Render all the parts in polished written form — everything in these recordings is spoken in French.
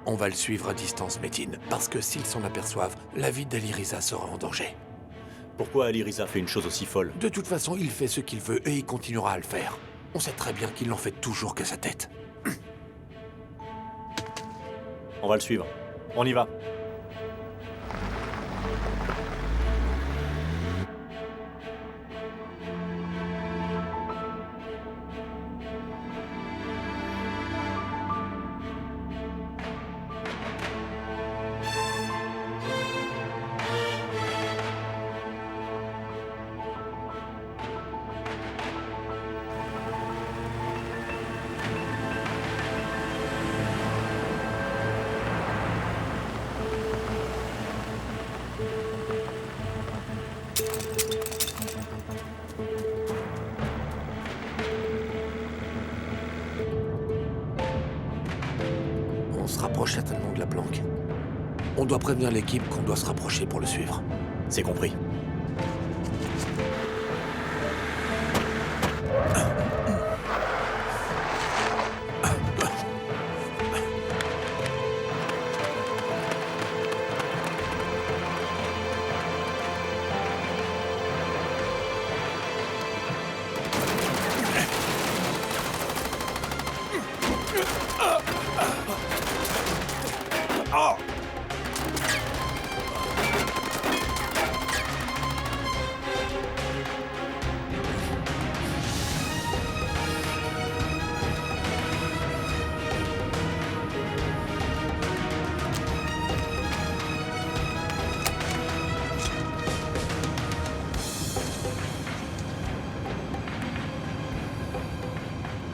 On va le suivre à distance, Métine, parce que s'ils s'en aperçoivent, la vie d'Aliriza sera en danger. Pourquoi Aliriza fait une chose aussi folle? De toute façon, il fait ce qu'il veut et il continuera à le faire. On sait très bien qu'il n'en fait toujours que sa tête. On va le suivre. On y va. On se rapproche certainement de la planque. On doit prévenir l'équipe qu'on doit se rapprocher pour le suivre. C'est compris.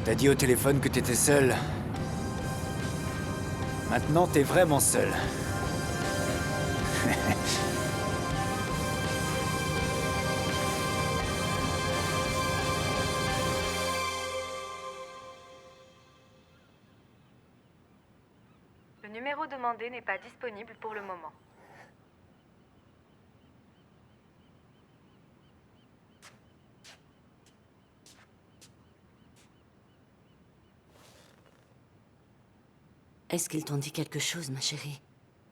T'as dit au téléphone que t'étais seul. Maintenant, t'es vraiment seul. Le numéro demandé n'est pas disponible pour le moment. Est-ce qu'ils t'ont dit quelque chose, ma chérie?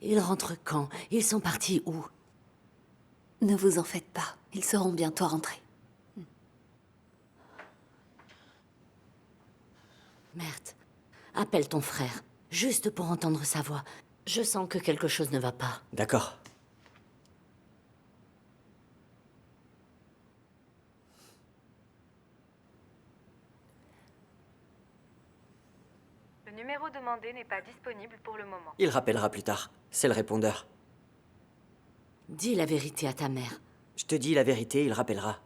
Ils rentrent quand? Ils sont partis où? Ne vous en faites pas, ils seront bientôt rentrés. Merde. Appelle ton frère, juste pour entendre sa voix. Je sens que quelque chose ne va pas. D'accord. Le numéro demandé n'est pas disponible pour le moment. Il rappellera plus tard. C'est le répondeur. Dis la vérité à ta mère. Je te dis la vérité, il rappellera.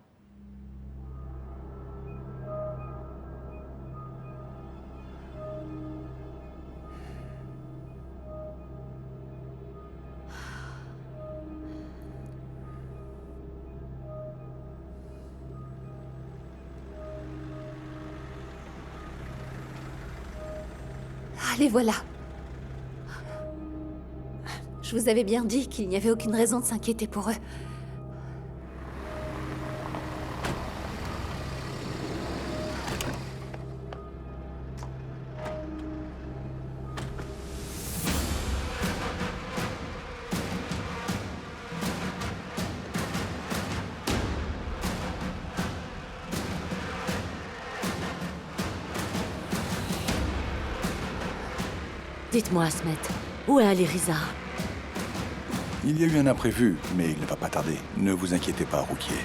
Allez, voilà. Je vous avais bien dit qu'il n'y avait aucune raison de s'inquiéter pour eux. Dites-moi, Asmet, où est Aliriza? Il y a eu un imprévu, mais il ne va pas tarder. Ne vous inquiétez pas, Rouquier.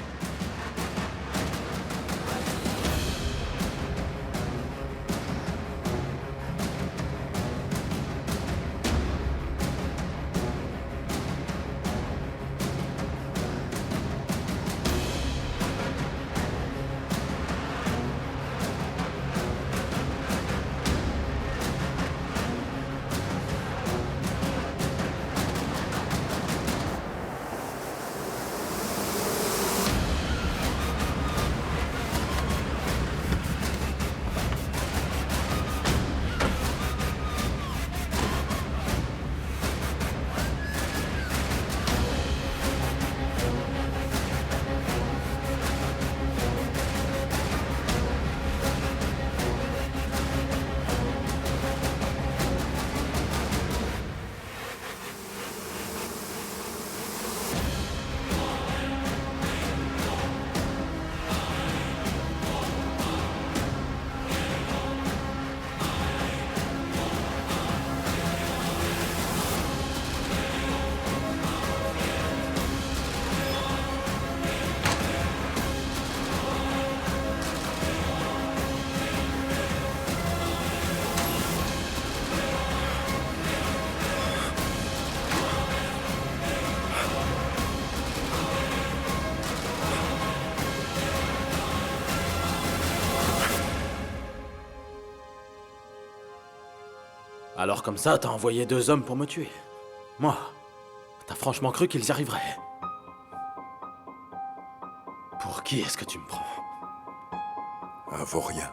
Alors comme ça, t'as envoyé 2 hommes pour me tuer. Moi, t'as franchement cru qu'ils y arriveraient? Pour qui est-ce que tu me prends? Un vaurien.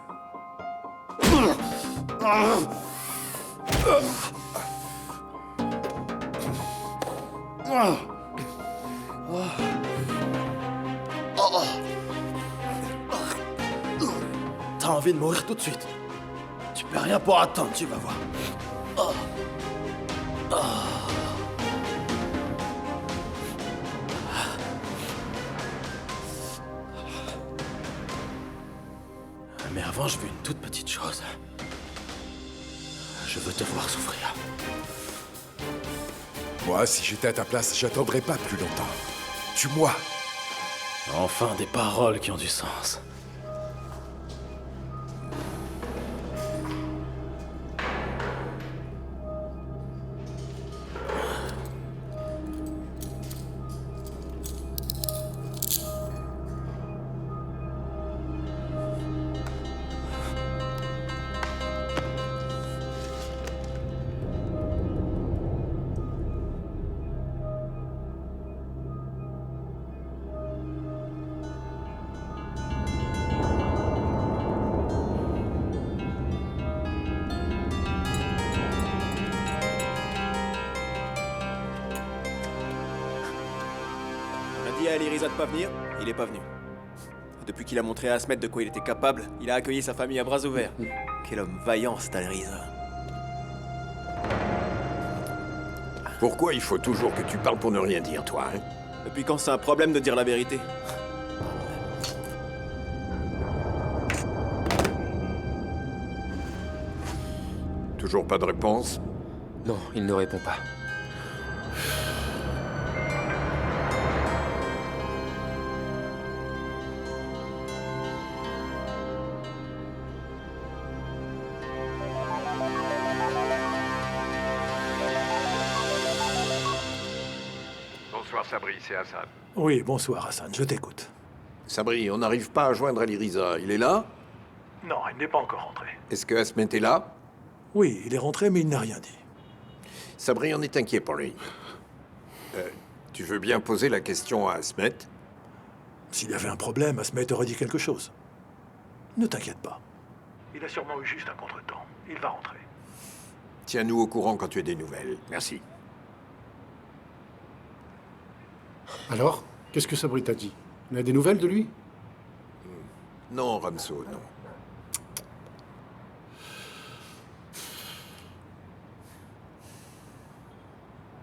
T'as envie de mourir tout de suite. Tu peux rien pour attendre, tu vas voir. Mais avant, je veux une toute petite chose. Je veux te voir souffrir. Moi, si j'étais à ta place, j'attendrais pas plus longtemps. Tue-moi. Enfin, des paroles qui ont du sens. On a dit à Eliriza de pas venir, il est pas venu. Depuis qu'il a montré à Asmet de quoi il était capable, il a accueilli sa famille à bras ouverts. Quel homme vaillant, cet Eliriza. Pourquoi il faut toujours que tu parles pour ne rien dire, toi, hein? Depuis quand c'est un problème de dire la vérité? Toujours pas de réponse? Non, il ne répond pas. Bonsoir Sabri, c'est Hassan. Oui, bonsoir Hassan, je t'écoute. Sabri, on n'arrive pas à joindre Eliriza. Il est là? Non, il n'est pas encore rentré. Est-ce que Asmet est là? Oui, il est rentré, mais il n'a rien dit. Sabri, on est inquiet pour lui. Tu veux bien poser la question à Asmet? S'il y avait un problème, Asmet aurait dit quelque chose. Ne t'inquiète pas. Il a sûrement eu juste un contretemps. Il va rentrer. Tiens-nous au courant quand tu as des nouvelles. Merci. Alors, qu'est-ce que Sabri t'a dit? On a des nouvelles de lui? Non, Ramso, non.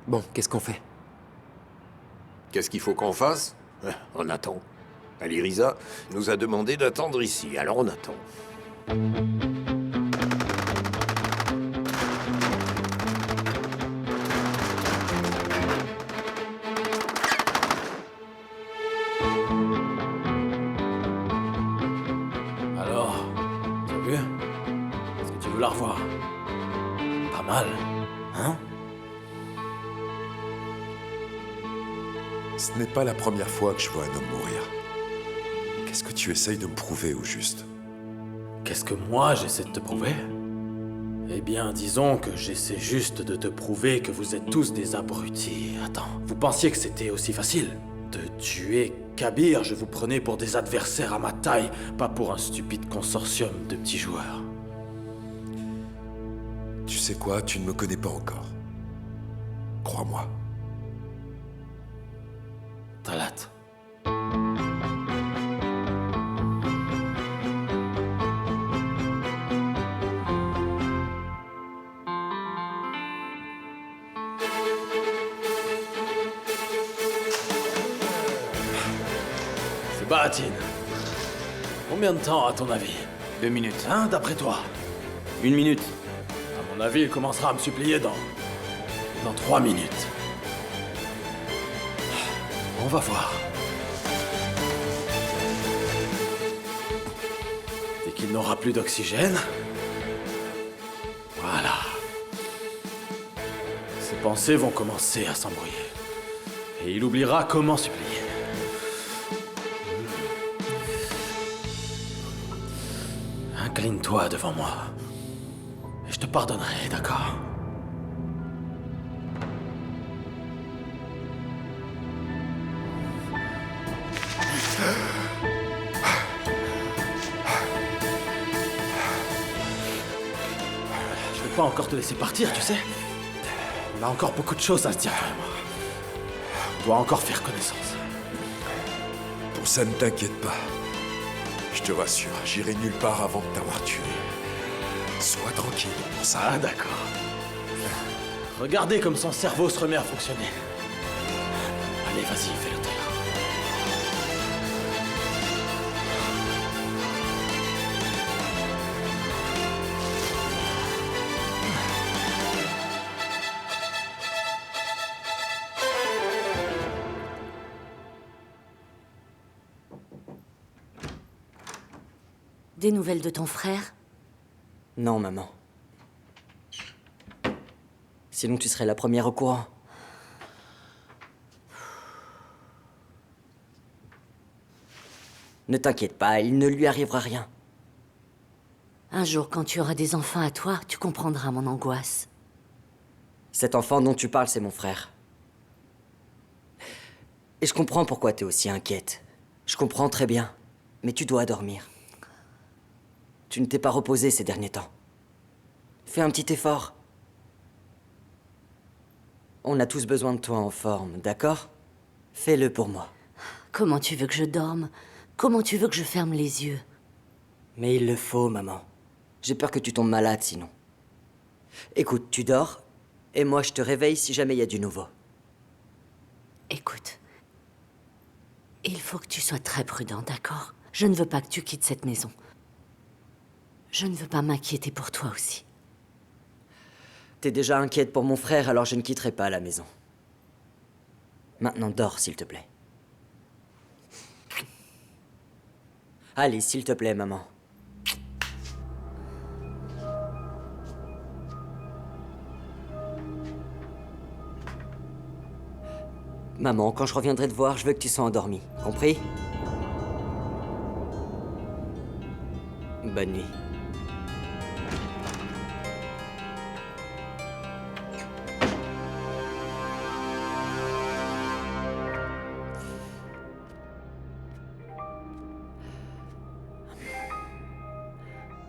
Bon, qu'est-ce qu'on fait? Qu'est-ce qu'il faut qu'on fasse? On attend. Eliriza nous a demandé d'attendre ici, alors on attend. Alors, t'as vu? Est-ce que tu veux la revoir? Pas mal, hein? Ce n'est pas la première fois que je vois un homme mourir. Qu'est-ce que tu essayes de me prouver, au juste? Qu'est-ce que moi j'essaie de te prouver? Eh bien, disons que j'essaie juste de te prouver que vous êtes tous des abrutis. Attends, vous pensiez que c'était aussi facile? De tuer Kabir, je vous prenais pour des adversaires à ma taille, pas pour un stupide consortium de petits joueurs. Tu sais quoi? Tu ne me connais pas encore. Crois-moi. Talat. C'est Bahatine. Combien de temps, à ton avis? 2 minutes. Hein, d'après toi? 1 minute. À mon avis, il commencera à me supplier dans 3 minutes. On va voir. Dès qu'il n'aura plus d'oxygène... Voilà. Ses pensées vont commencer à s'embrouiller. Et il oubliera comment supplier. Incline-toi devant moi. Et je te pardonnerai, d'accord? Je vais pas encore te laisser partir, tu sais. On a encore beaucoup de choses à se dire, toi et moi. On doit encore faire connaissance. Pour ça, ne t'inquiète pas. Je te rassure, j'irai nulle part avant de t'avoir tué. Sois tranquille pour ça. Ah, d'accord. Regardez comme son cerveau se remet à fonctionner. Allez, vas-y, fais le taire. Des nouvelles de ton frère? Non, maman. Sinon, tu serais la première au courant. Ne t'inquiète pas, il ne lui arrivera rien. Un jour, quand tu auras des enfants à toi, tu comprendras mon angoisse. Cet enfant dont tu parles, c'est mon frère. Et je comprends pourquoi t'es aussi inquiète. Je comprends très bien. Mais tu dois dormir. Tu ne t'es pas reposé ces derniers temps. Fais un petit effort. On a tous besoin de toi en forme, d'accord? Fais-le pour moi. Comment tu veux que je dorme? Comment tu veux que je ferme les yeux? Mais il le faut, maman. J'ai peur que tu tombes malade, sinon. Écoute, tu dors, et moi je te réveille si jamais il y a du nouveau. Écoute, il faut que tu sois très prudent, d'accord? Je ne veux pas que tu quittes cette maison. Je ne veux pas m'inquiéter pour toi aussi. T'es déjà inquiète pour mon frère, alors je ne quitterai pas la maison. Maintenant, dors, s'il te plaît. Allez, s'il te plaît, maman. Maman, quand je reviendrai te voir, je veux que tu sois endormie. Compris? Bonne nuit.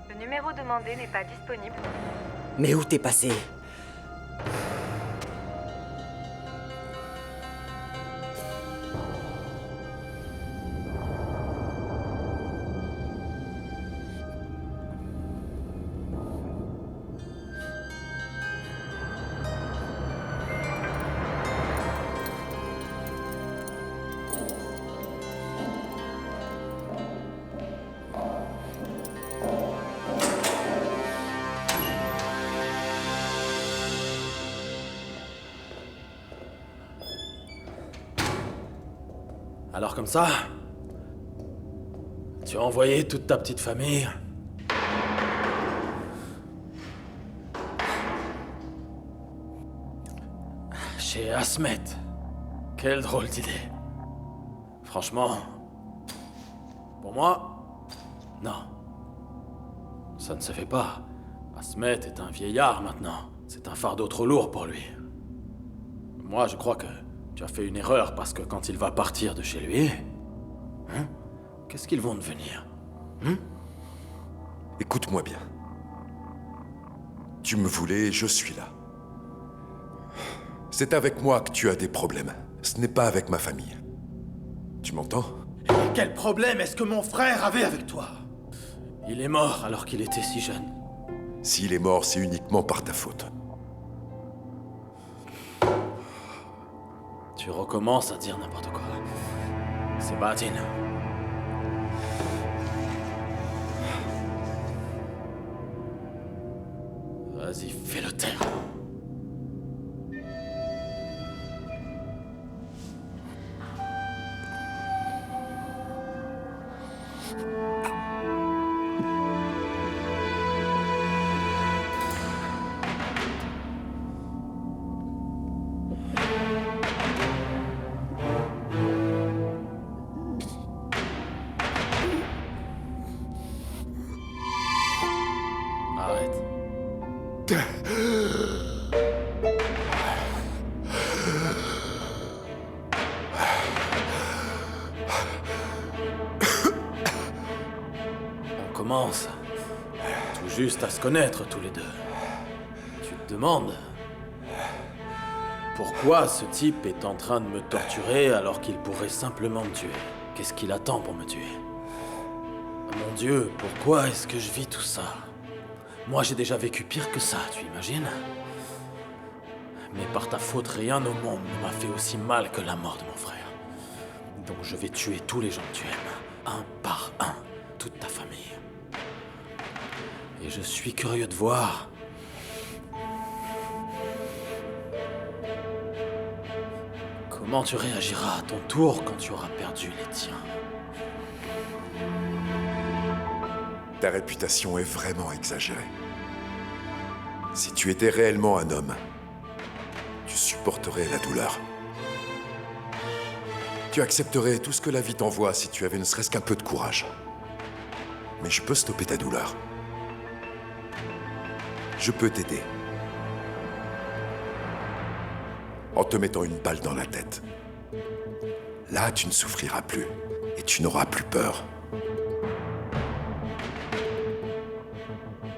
Le numéro demandé n'est pas disponible. Mais où t'es passé? Alors comme ça, tu as envoyé toute ta petite famille chez Asmet. Quelle drôle d'idée. Franchement, pour moi, non. Ça ne se fait pas. Asmet est un vieillard maintenant. C'est un fardeau trop lourd pour lui. Moi, je crois que tu as fait une erreur parce que quand il va partir de chez lui, qu'est-ce qu'ils vont devenir? Écoute-moi bien. Tu me voulais et je suis là. C'est avec moi que tu as des problèmes. Ce n'est pas avec ma famille. Tu m'entends? Quel problème est-ce que mon frère avait avec toi? Il est mort alors qu'il était si jeune. S'il est mort, c'est uniquement par ta faute. Tu recommences à dire n'importe quoi. C'est Badin. Vas-y, fais le taire. Arrête. commence tout juste à se connaître tous les deux. Tu te demandes pourquoi ce type est en train de me torturer alors qu'il pourrait simplement me tuer. Qu'est-ce qu'il attend pour me tuer? Mon Dieu, pourquoi est-ce que je vis tout ça? Moi, j'ai déjà vécu pire que ça, tu imagines? Mais par ta faute, rien au monde ne m'a fait aussi mal que la mort de mon frère. Donc je vais tuer tous les gens que tu aimes, un par un, toute ta famille. Et je suis curieux de voir comment tu réagiras à ton tour quand tu auras perdu les tiens. Ta réputation est vraiment exagérée. Si tu étais réellement un homme, tu supporterais la douleur. Tu accepterais tout ce que la vie t'envoie si tu avais ne serait-ce qu'un peu de courage. Mais je peux stopper ta douleur. Je peux t'aider. En te mettant une balle dans la tête. Là, tu ne souffriras plus. Et tu n'auras plus peur.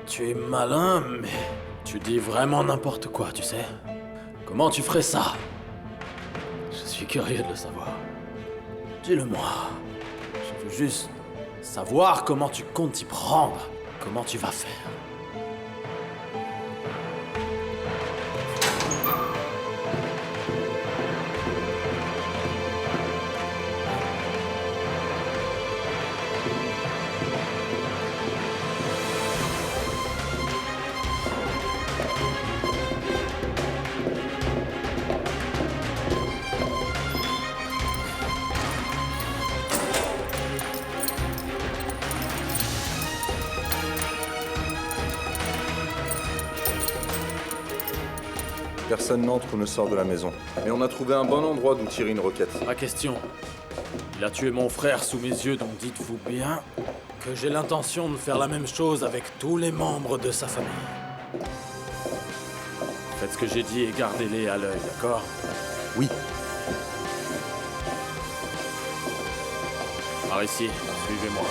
Tu es malin, mais tu dis vraiment n'importe quoi, tu sais. Comment tu ferais ça? Je suis curieux de le savoir. Dis-le-moi. Je veux juste savoir comment tu comptes t'y prendre. Comment tu vas faire. Personne n'entre ou ne sort de la maison. Mais on a trouvé un bon endroit d'où tirer une roquette. Ma question. Il a tué mon frère sous mes yeux, donc dites-vous bien que j'ai l'intention de faire la même chose avec tous les membres de sa famille. Faites ce que j'ai dit et gardez-les à l'œil, d'accord? Oui. Par ici, suivez-moi.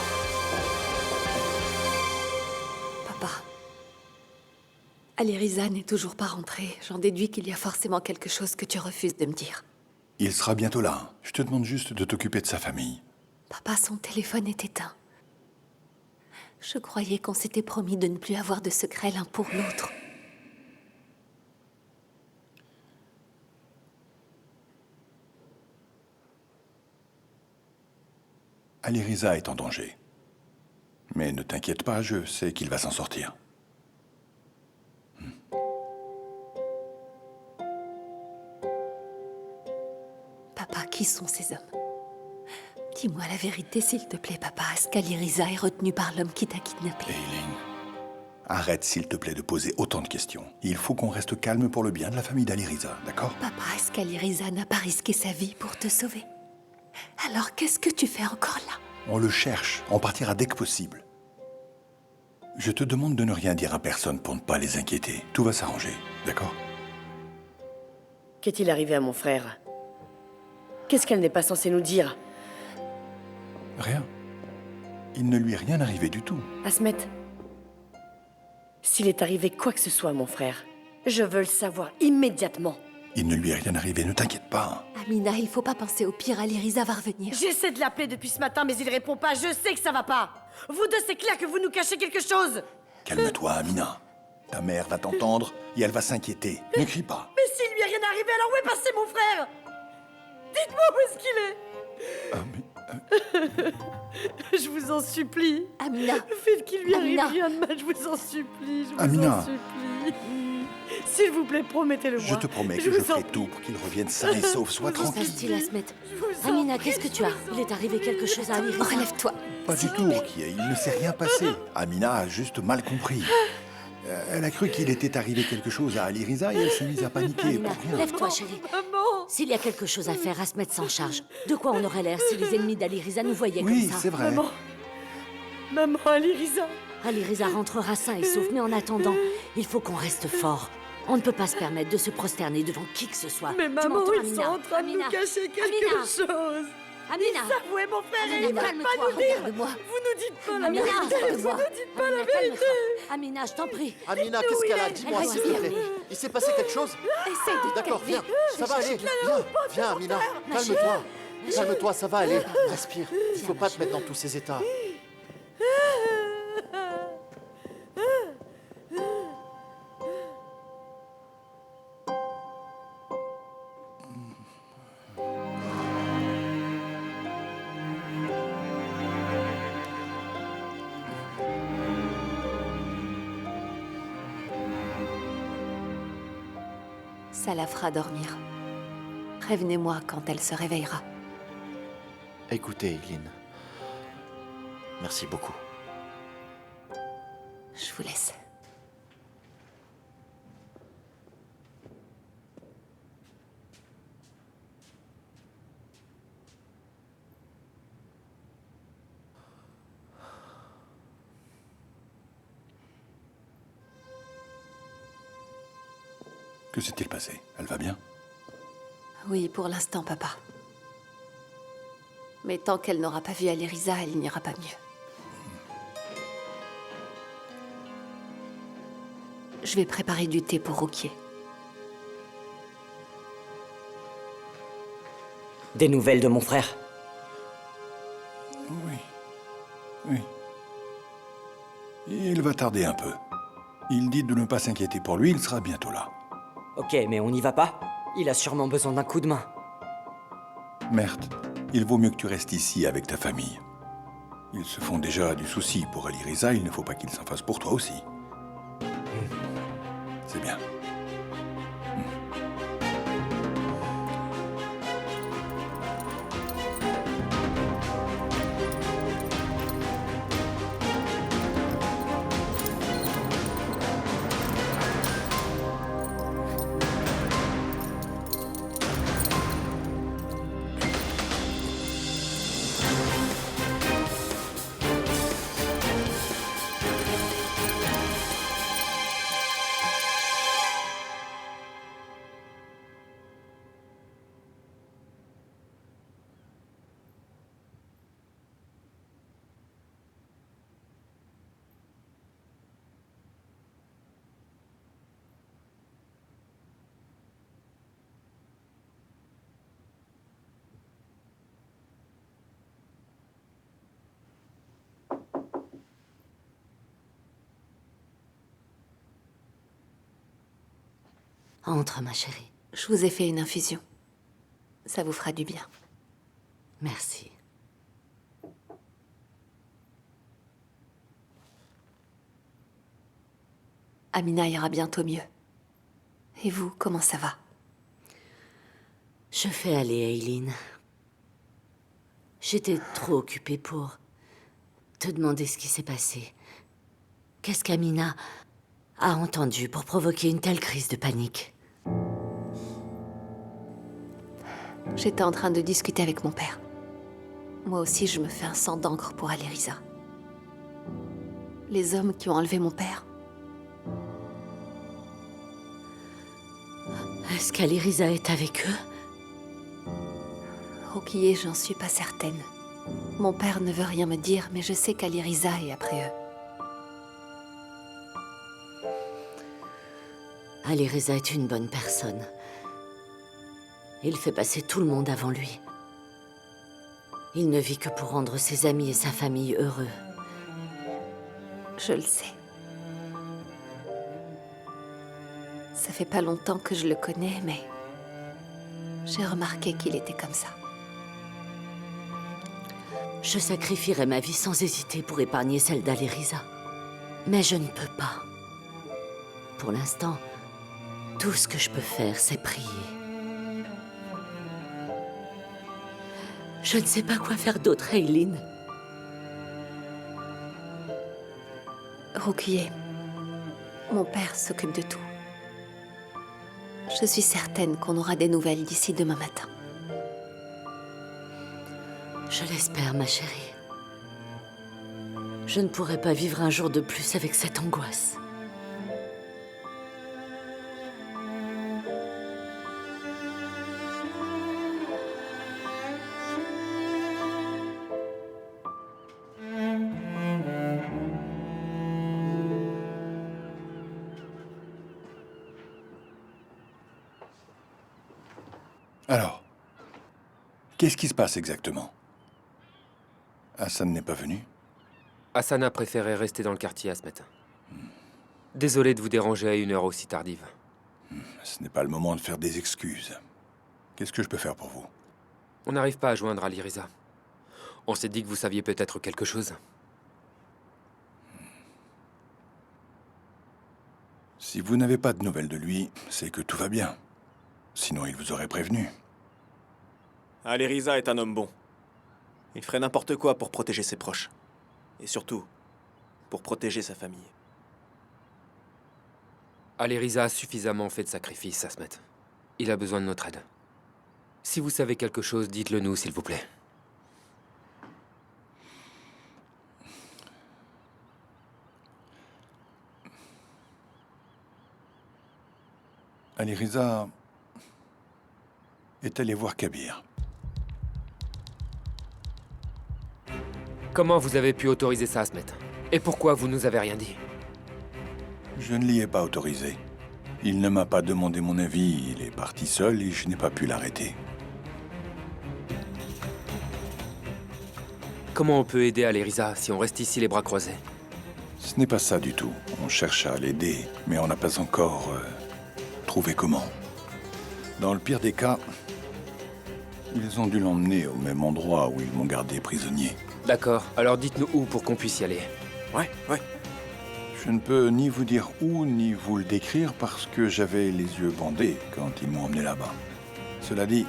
Papa. Aliriza n'est toujours pas rentrée. J'en déduis qu'il y a forcément quelque chose que tu refuses de me dire. Il sera bientôt là. Je te demande juste de t'occuper de sa famille. Papa, son téléphone est éteint. Je croyais qu'on s'était promis de ne plus avoir de secrets l'un pour l'autre. Aliriza est en danger. Mais ne t'inquiète pas, je sais qu'il va s'en sortir. Papa, qui sont ces hommes? Dis-moi la vérité, s'il te plaît, papa. Est-ce qu'Aliriza est retenue par l'homme qui t'a kidnappé? Eileen, arrête s'il te plaît de poser autant de questions. Il faut qu'on reste calme pour le bien de la famille d'Aliriza, d'accord? Papa, est-ce qu'Aliriza n'a pas risqué sa vie pour te sauver? Alors qu'est-ce que tu fais encore là? On le cherche. On partira dès que possible. Je te demande de ne rien dire à personne pour ne pas les inquiéter. Tout va s'arranger, d'accord? Qu'est-il arrivé à mon frère? Qu'est-ce qu'elle n'est pas censée nous dire? Rien. Il ne lui est rien arrivé du tout. Asmet, s'il est arrivé quoi que ce soit à mon frère, je veux le savoir immédiatement. Il ne lui est rien arrivé, ne t'inquiète pas. Amina, il faut pas penser au pire. Aliriza va revenir. J'essaie de l'appeler depuis ce matin, mais il répond pas. Je sais que ça va pas. Vous deux, c'est clair que vous nous cachez quelque chose. Calme-toi, Amina. Ta mère va t'entendre et elle va s'inquiéter. Ne crie pas. Mais s'il lui est rien arrivé, alors où est passé mon frère? Dites-moi où est-ce qu'il est. Je vous en supplie. Amina. Faites qu'il lui arrive Amina. rien de mal, je vous en supplie. Je vous Amina. en supplie. S'il vous plaît, promettez-le-moi. Je te promets que je vous en ferai tout pour qu'il revienne sain et sauf. Sois tranquille. Passe-t-il, Asmet? Amina, qu'est-ce que tu as? Il est arrivé quelque chose à Aliriza? Relève-toi. Pas du tout, Rukia. Il ne s'est rien passé. Amina a juste mal compris. Elle a cru qu'il était arrivé quelque chose à Aliriza et elle s'est mise à paniquer. Amina, Pour rien. lève-toi, chérie. S'il y a quelque chose à faire, Asmet s'en charge. De quoi on aurait l'air si les ennemis d'Aliriza nous voyaient Oui, comme ça? c'est vrai. Maman, Aliriza. Aliriza rentrera sain et sauf, mais en attendant, il faut qu'on reste fort. On ne peut pas se permettre de se prosterner devant qui que ce soit. Mais Tu maman, m'entends, ils Amina? sont en train de nous Amina, cacher quelque Amina. chose. Amina. Ils savent où est mon frère et ils Amina, veulent pas calme-toi, nous dire. regarde-moi. Vous nous dites pas la Amina, vérité. Vous regarde-moi. nous dites pas la Amina, vérité. calme-toi. Amina, je t'en prie. Amina, Dites-nous qu'est-ce où qu'elle il a est. Dis-moi, Elle s'il va te bien. plaît. Il s'est passé quelque chose Essaye de te D'accord, calmer. viens. Ça va aller. Viens, Amina. Calme-toi. Calme-toi, ça va aller. Respire. Il faut pas te mettre dans tous ces états. Ça la fera dormir. Prévenez-moi quand elle se réveillera. Écoutez, Eileen. Merci beaucoup. Je vous laisse. Que s'est-il passé? Elle va bien? Oui, pour l'instant, papa. Mais tant qu'elle n'aura pas vu Alirisa, elle n'ira pas mieux. Je vais préparer du thé pour Rukier. Des nouvelles de mon frère? Oui. Oui. Il va tarder un peu. Il dit de ne pas s'inquiéter pour lui, il sera bientôt là. Ok, mais on n'y va pas? Il a sûrement besoin d'un coup de main. Merde, il vaut mieux que tu restes ici avec ta famille. Ils se font déjà du souci pour Alirisa, il ne faut pas qu'ils s'en fassent pour toi aussi. C'est bien. Entre, ma chérie. Je vous ai fait une infusion. Ça vous fera du bien. Merci. Amina ira bientôt mieux. Et vous, comment ça va? Je fais aller Eileen. J'étais trop occupée pour te demander ce qui s'est passé. Qu'est-ce qu'Amina a entendu pour provoquer une telle crise de panique? J'étais en train de discuter avec mon père. Moi aussi, je me fais un sang d'encre pour Alirisa. Les hommes qui ont enlevé mon père. Est-ce qu'Alirisa est avec eux? Rukier, j'en suis pas certaine. Mon père ne veut rien me dire, mais je sais qu'Alirisa est après eux. Alirisa est une bonne personne. Il fait passer tout le monde avant lui. Il ne vit que pour rendre ses amis et sa famille heureux. Je le sais. Ça fait pas longtemps que je le connais, mais j'ai remarqué qu'il était comme ça. Je sacrifierais ma vie sans hésiter pour épargner celle d'Alirisa. Mais je ne peux pas. Pour l'instant, tout ce que je peux faire, c'est prier. Je ne sais pas quoi faire d'autre, Eileen. Rukier, mon père s'occupe de tout. Je suis certaine qu'on aura des nouvelles d'ici demain matin. Je l'espère, ma chérie. Je ne pourrais pas vivre un jour de plus avec cette angoisse. Alors, qu'est-ce qui se passe exactement? Hassan n'est pas venu? Hassan a préféré rester dans le quartier à ce matin. Désolé de vous déranger à une heure aussi tardive. Ce n'est pas le moment de faire des excuses. Qu'est-ce que je peux faire pour vous? On n'arrive pas à joindre Ali Riza. On s'est dit que vous saviez peut-être quelque chose. Si vous n'avez pas de nouvelles de lui, c'est que tout va bien. Sinon, il vous aurait prévenu. Ali Riza est un homme bon. Il ferait n'importe quoi pour protéger ses proches. Et surtout, pour protéger sa famille. Ali Riza a suffisamment fait de sacrifices, Asmet. Il a besoin de notre aide. Si vous savez quelque chose, dites-le nous, s'il vous plaît. Ali Riza est allé voir Kabir. Comment vous avez pu autoriser ça, Asmet? Et pourquoi vous nous avez rien dit? Je ne l'y ai pas autorisé. Il ne m'a pas demandé mon avis, il est parti seul et je n'ai pas pu l'arrêter. Comment on peut aider Ali Riza si on reste ici les bras croisés? Ce n'est pas ça du tout. On cherche à l'aider, mais on n'a pas encore trouvé comment. Dans le pire des cas, ils ont dû l'emmener au même endroit où ils m'ont gardé prisonnier. D'accord, alors dites-nous où pour qu'on puisse y aller. Ouais. Je ne peux ni vous dire où, ni vous le décrire parce que j'avais les yeux bandés quand ils m'ont emmené là-bas. Cela dit,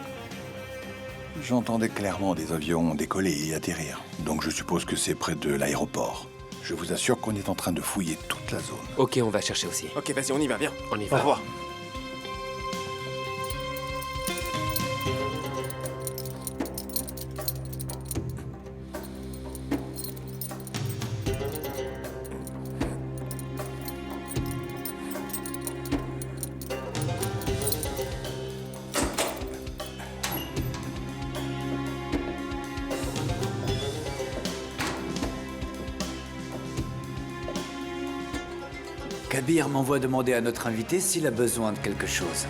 j'entendais clairement des avions décoller et atterrir. Donc je suppose que c'est près de l'aéroport. Je vous assure qu'on est en train de fouiller toute la zone. Ok, on va chercher aussi. Ok, vas-y, on y va, viens. On y va. Au revoir. Kabir m'envoie demander à notre invité s'il a besoin de quelque chose.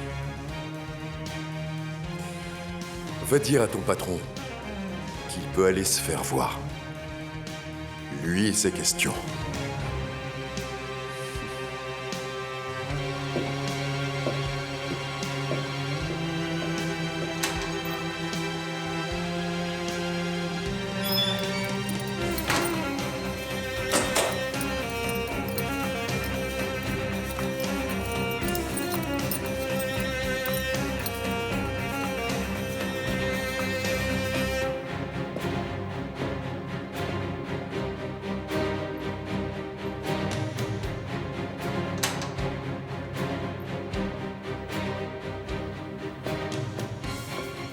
Va dire à ton patron qu'il peut aller se faire voir. Lui et ses questions.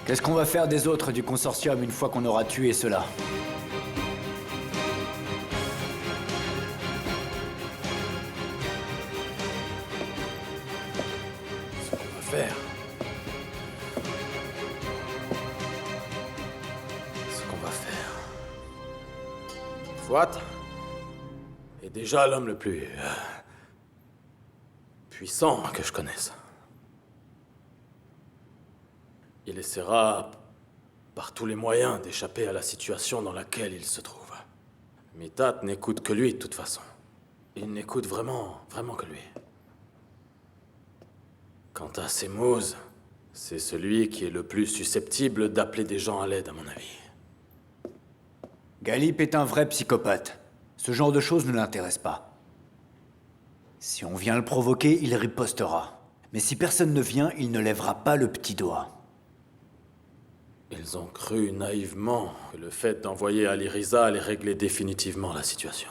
Qu'est-ce qu'on va faire des autres du consortium une fois qu'on aura tué ceux-là? Ce qu'on va faire... Fouad est déjà l'homme le plus... puissant que je connaisse. Il essaiera, par tous les moyens, d'échapper à la situation dans laquelle il se trouve. Mithat n'écoute que lui, de toute façon. Il n'écoute vraiment que lui. Quant à Semouz, c'est celui qui est le plus susceptible d'appeler des gens à l'aide, à mon avis. Galip est un vrai psychopathe. Ce genre de choses ne l'intéresse pas. Si on vient le provoquer, il ripostera. Mais si personne ne vient, il ne lèvera pas le petit doigt. Ils ont cru naïvement que le fait d'envoyer Ali Riza allait régler définitivement la situation.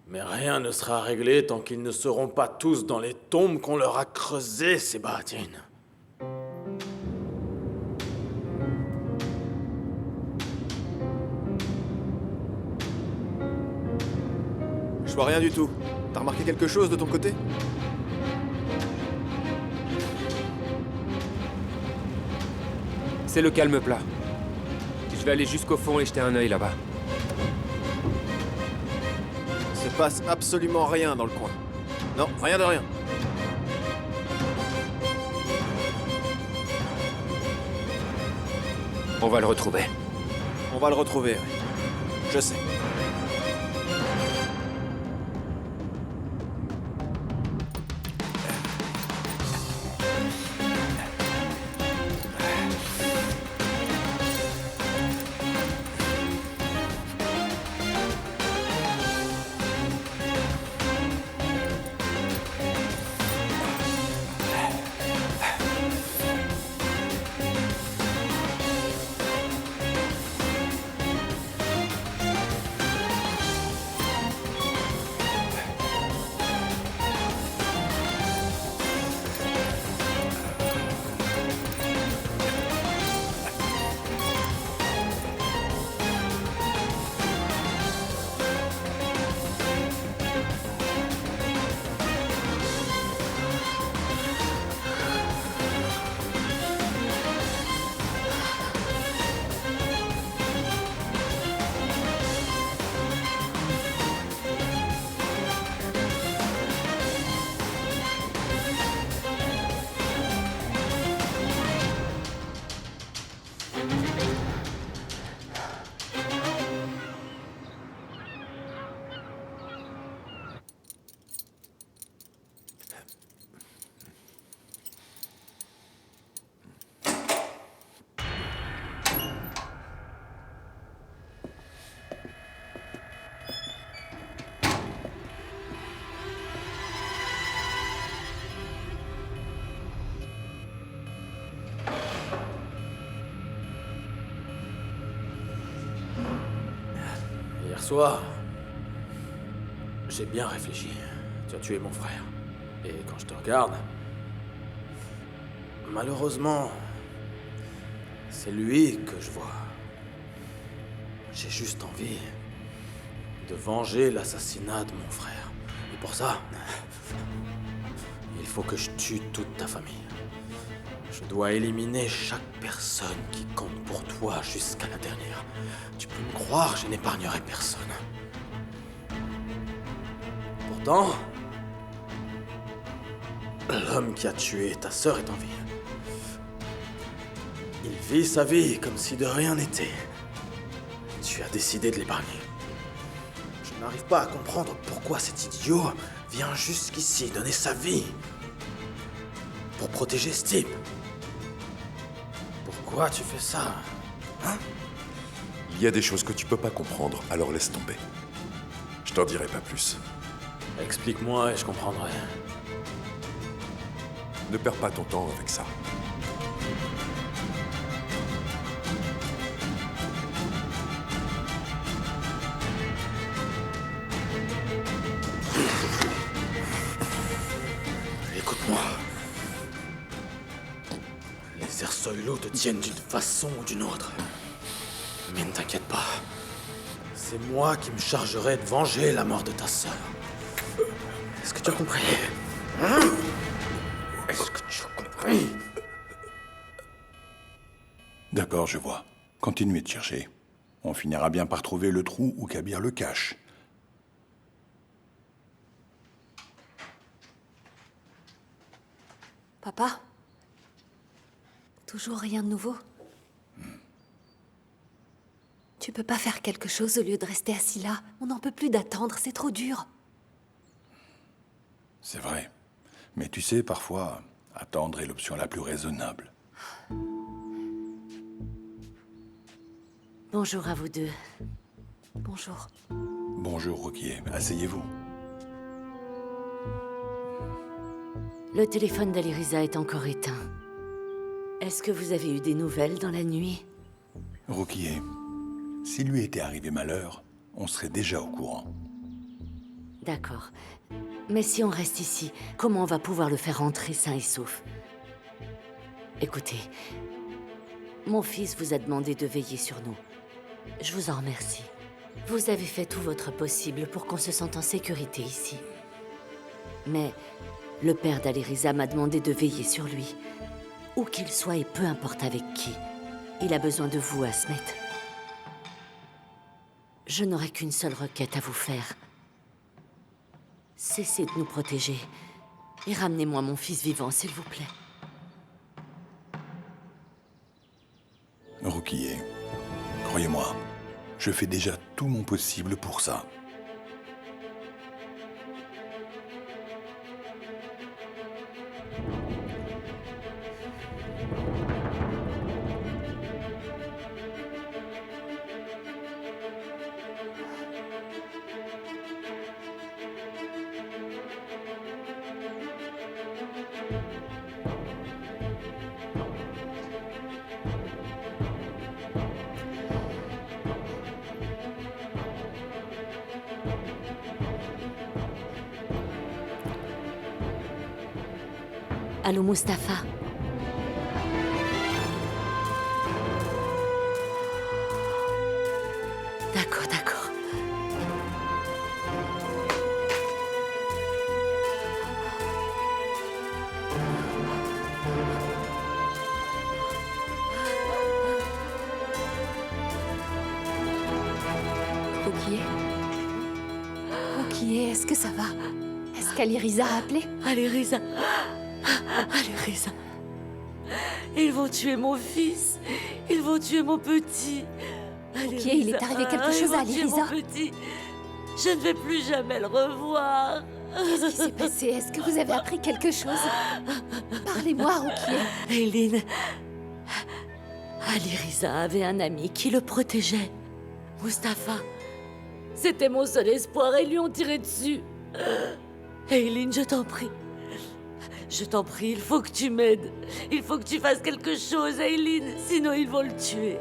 Mais rien ne sera réglé tant qu'ils ne seront pas tous dans les tombes qu'on leur a creusées, ces baratines. Je vois rien du tout. T'as remarqué quelque chose de ton côté? C'est le calme plat. Je vais aller jusqu'au fond et jeter un œil là-bas. Il se passe absolument rien dans le coin. Non, rien de rien. On va le retrouver. On va le retrouver, oui. Je sais. Hier soir, j'ai bien réfléchi. Tu as tué mon frère. Et quand je te regarde, malheureusement, c'est lui que je vois. J'ai juste envie de venger l'assassinat de mon frère. Et pour ça, il faut que je tue toute ta famille. Je dois éliminer chaque personne qui compte pour toi jusqu'à la dernière. Tu peux me croire, je n'épargnerai personne. Pourtant, l'homme qui a tué ta sœur est en vie. Il vit sa vie comme si de rien n'était. Tu as décidé de l'épargner. Je n'arrive pas à comprendre pourquoi cet idiot vient jusqu'ici donner sa vie pour protéger Steve. Pourquoi tu fais ça? Hein? Il y a des choses que tu peux pas comprendre, alors laisse tomber. Je t'en dirai pas plus. Explique-moi et je comprendrai. Ne perds pas ton temps avec ça. Écoute-moi. Les Ersoylos te tiennent d'une façon ou d'une autre. Mais ne t'inquiète pas. C'est moi qui me chargerai de venger la mort de ta sœur. Est-ce que tu as compris? Hein? Est-ce que tu as compris? D'accord, je vois. Continuez de chercher. On finira bien par trouver le trou où Kabir le cache. Papa? Toujours rien de nouveau? Tu peux pas faire quelque chose au lieu de rester assis là? On n'en peut plus d'attendre, c'est trop dur. C'est vrai. Mais tu sais, parfois, attendre est l'option la plus raisonnable. Bonjour à vous deux. Bonjour. Bonjour, Ruquier. Asseyez-vous. Le téléphone d'Aliriza est encore éteint. Est-ce que vous avez eu des nouvelles dans la nuit? Ruquier, s'il lui était arrivé malheur, on serait déjà au courant. D'accord. Mais si on reste ici, comment on va pouvoir le faire rentrer sain et sauf? Écoutez, mon fils vous a demandé de veiller sur nous. Je vous en remercie. Vous avez fait tout votre possible pour qu'on se sente en sécurité ici. Mais le père d'Aliriza m'a demandé de veiller sur lui. Où qu'il soit et peu importe avec qui. Il a besoin de vous, Asmet. Je n'aurai qu'une seule requête à vous faire. Cessez de nous protéger. Et ramenez-moi mon fils vivant, s'il vous plaît. Rouquier, croyez-moi, je fais déjà tout mon possible pour ça. Allô, Mustapha? D'accord, d'accord. Rouquier? Rouquier, est-ce que ça va? Est-ce qu'Aliriza a appelé? Aliriza. Aliriza. Ils vont tuer mon fils. Ils vont tuer mon petit. Rouquier, il est arrivé quelque chose à Aliriza. Mon petit. Je ne vais plus jamais le revoir. Qu'est-ce qui s'est passé? Est-ce que vous avez appris quelque chose? Parlez-moi, Rouquier. Aileen. Aliriza avait un ami qui le protégeait. Mustapha. C'était mon seul espoir et ils lui ont tiré dessus. Aileen, je t'en prie. Je t'en prie, il faut que tu m'aides. Il faut que tu fasses quelque chose, Aileen. Sinon, ils vont le tuer.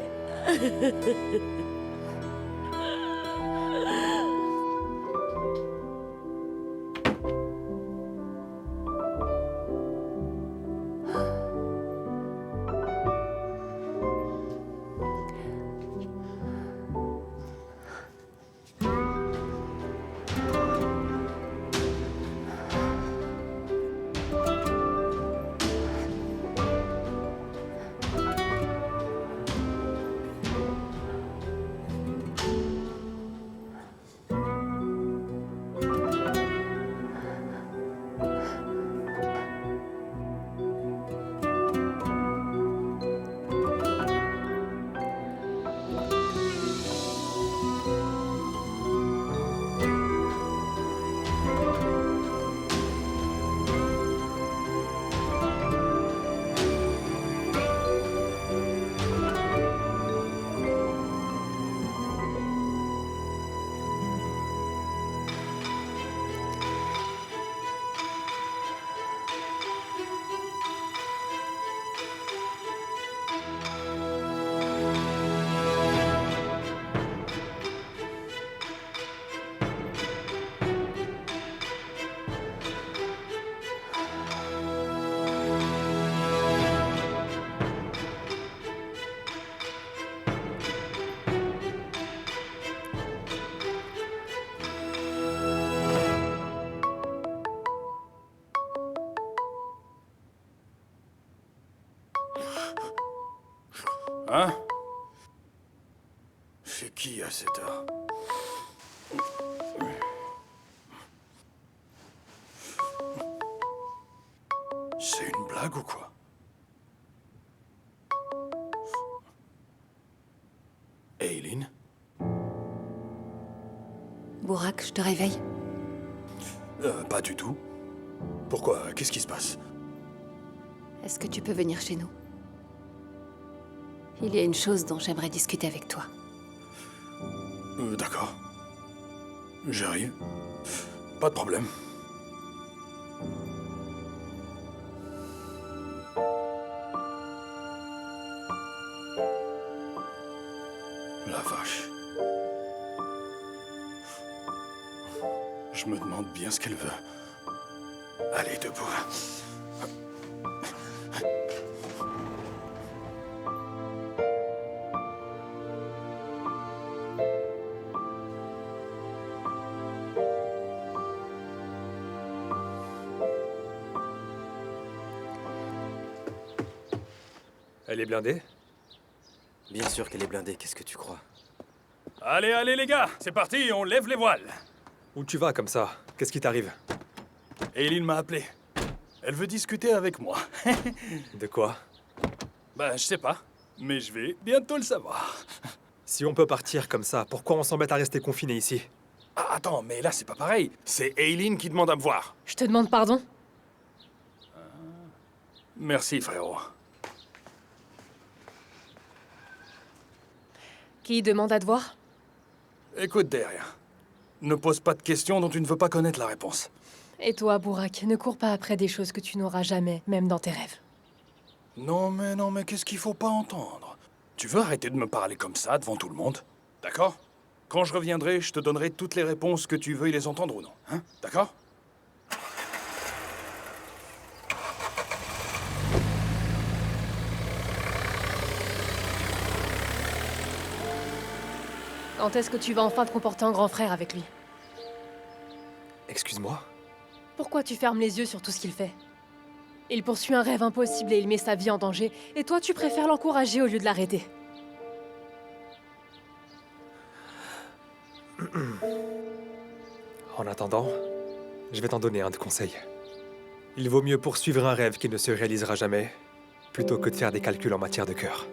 Hein? C'est qui à cette heure? C'est une blague ou quoi? Aileen? Bourak, je te réveille? Pas du tout. Pourquoi? Qu'est-ce qui se passe? Est-ce que tu peux venir chez nous? Il y a une chose dont j'aimerais discuter avec toi. D'accord. J'arrive. Pas de problème. La vache. Je me demande bien ce qu'elle veut. Allez, debout. Elle est blindée? Bien sûr qu'elle est blindée, qu'est-ce que tu crois? Allez, allez les gars, c'est parti, on lève les voiles. Où tu vas comme ça? Qu'est-ce qui t'arrive? Aileen m'a appelé. Elle veut discuter avec moi. De quoi? Ben, je sais pas. Mais je vais bientôt le savoir. Si on peut partir comme ça, pourquoi on s'embête à rester confiné ici? Ah, attends, mais là, c'est pas pareil. C'est Aileen qui demande à me voir. Je te demande pardon? Merci, frérot. Qui demande à te voir? Écoute derrière. Ne pose pas de questions dont tu ne veux pas connaître la réponse. Et toi, Bourak, ne cours pas après des choses que tu n'auras jamais, même dans tes rêves. Non, mais qu'est-ce qu'il faut pas entendre? Tu veux arrêter de me parler comme ça devant tout le monde? D'accord? Quand je reviendrai, je te donnerai toutes les réponses que tu veuilles les entendre ou non. Hein? D'accord? Quand est-ce que tu vas enfin te comporter en grand frère avec lui? Excuse-moi? Pourquoi tu fermes les yeux sur tout ce qu'il fait? Il poursuit un rêve impossible et il met sa vie en danger, et toi tu préfères l'encourager au lieu de l'arrêter. En attendant, je vais t'en donner un de conseil. Il vaut mieux poursuivre un rêve qui ne se réalisera jamais, plutôt que de faire des calculs en matière de cœur.